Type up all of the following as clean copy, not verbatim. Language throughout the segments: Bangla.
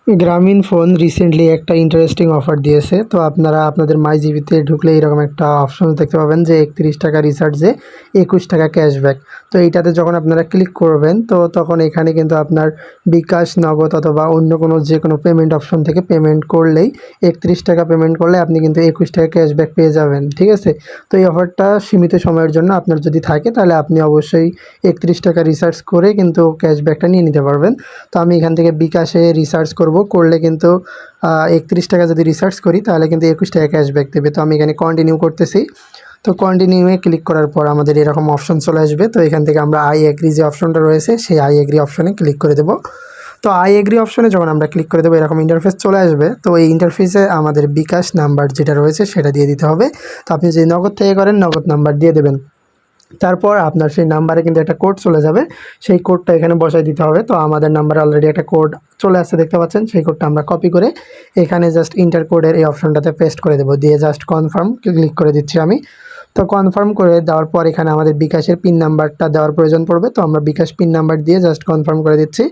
গ্রামীণ ফোন রিসেন্টলি একটা ইন্টারেস্টিং অফার দিয়েছে। তো আপনারা আপনাদের মাই জিবিতে ঢুকলে এরকম একটা অপশন দেখতে পাবেন যে 31 টাকা রিচার্জে 21 টাকা ক্যাশব্যাক। তো এইটাতে যখন আপনারা ক্লিক করবেন তো তখন এখানে কিন্তু আপনার বিকাশ, নগদ অথবা অন্য কোনো যে কোনো পেমেন্ট অপশন থেকে পেমেন্ট করলেই 31 টাকা পেমেন্ট করলে আপনি কিন্তু 21 টাকা ক্যাশব্যাক পেয়ে যাবেন, ঠিক আছে? তো এই অফারটা সীমিত সময়ের জন্য আপনার যদি থাকে তাহলে আপনি অবশ্যই 31 টাকা রিচার্জ করে কিন্তু ক্যাশব্যাকটা নিয়ে নিতে পারবেন। তো আমি এখান থেকে বিকাশে রিচার্জ করলে কিন্তু 31 টাকা যদি রিচার্জ করি তাহলে কিন্তু 21 টাকা ক্যাশব্যাক দেবে। তো আমি এখানে কন্টিনিউ করতেছি। তো কন্টিনিউয়ে ক্লিক করার পর আমাদের এরকম অপশন চলে আসবে। তো এখান থেকে আমরা আই এগ্রি যে অপশনটা রয়েছে সেই আই এগ্রি অপশনে ক্লিক করে দেবো। তো আই এগ্রি অপশনে যখন আমরা ক্লিক করে দেবো এরকম ইন্টারফেস চলে আসবে। তো এই ইন্টারফেসে আমাদের বিকাশ নাম্বার যেটা রয়েছে সেটা দিয়ে দিতে হবে। তো আপনি যদি নগদ থেকে করেন নগদ নাম্বার দিয়ে দেবেন। তারপর আপনার সেই নাম্বারে কিন্তু একটা কোড চলে যাবে, সেই কোডটা এখানে বসাই দিতে হবে। তো আমাদের নাম্বারে অলরেডি একটা কোড চলে আসছে দেখতে পাচ্ছেন, সেই কোডটা আমরা কপি করে এখানে জাস্ট ইন্টার কোডের এই অপশনটাতে পেস্ট করে দেবো, দিয়ে জাস্ট কনফার্ম ক্লিক করে দিচ্ছি আমি। তো কনফার্ম করে দেওয়ার পর এখানে আমাদের বিকাশের পিন নাম্বারটা দেওয়ার প্রয়োজন পড়বে। তো আমরা বিকাশ পিন নাম্বার দিয়ে জাস্ট কনফার্ম করে দিচ্ছি।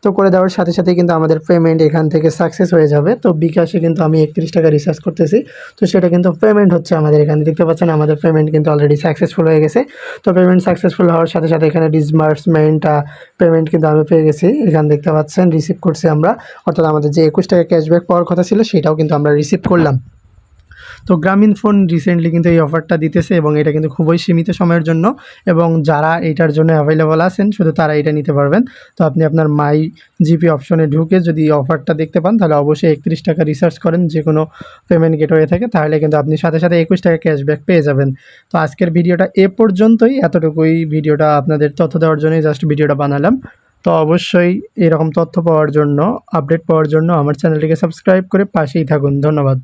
তো করে দেওয়ার সাথে সাথে কিন্তু আমাদের পেমেন্ট এখান থেকে সাকসেস হয়ে যাবে। তো বিকাশে কিন্তু আমি 31 টাকা রিচার্জ করতেছি, তো সেটা কিন্তু পেমেন্ট হচ্ছে আমাদের এখানে দেখতে পাচ্ছেন। আমাদের পেমেন্ট কিন্তু অলরেডি সাকসেসফুল হয়ে গেছে। তো পেমেন্ট সাকসেসফুল হওয়ার সাথে সাথে এখানে ডিসবার্সমেন্ট পেমেন্ট কিন্তু আমি পেয়ে গেছি। এখানে দেখতে পাচ্ছেন রিসিভ করছি আমরা, অর্থাৎ আমাদের যে 21 টাকা ক্যাশব্যাক পাওয়ার কথা ছিল সেটাও কিন্তু আমরা রিসিভ করলাম। তো গ্রামীণ ফোন রিসেন্টলি কিন্তু এই অফারটা দিতেছে এবং এটা কিন্তু খুবই সীমিত সময়ের জন্য, এবং যারা এটার জন্য অ্যাভেলেবল আছেন শুধু তারা এটা নিতে পারবেন। তো আপনি আপনার মাই জিপি অপশনে ঢুকে যদি এই অফারটা দেখতে পান তাহলে অবশ্যই 31 টাকা রিচার্জ করেন যে কোনো পেমেন্ট গেটওয়ে থেকে, তাহলে কিন্তু আপনি সাথে সাথে 21 টাকা ক্যাশব্যাক পেয়ে যাবেন। তো আজকের ভিডিওটা এ পর্যন্তই, এতটুকুই। ভিডিওটা আপনাদের তথ্য দেওয়ার জন্যই জাস্ট ভিডিওটা বানালাম। তো অবশ্যই এরকম তথ্য পাওয়ার জন্য, আপডেট পাওয়ার জন্য আমার চ্যানেলটিকে সাবস্ক্রাইব করে পাশেই থাকুন। ধন্যবাদ।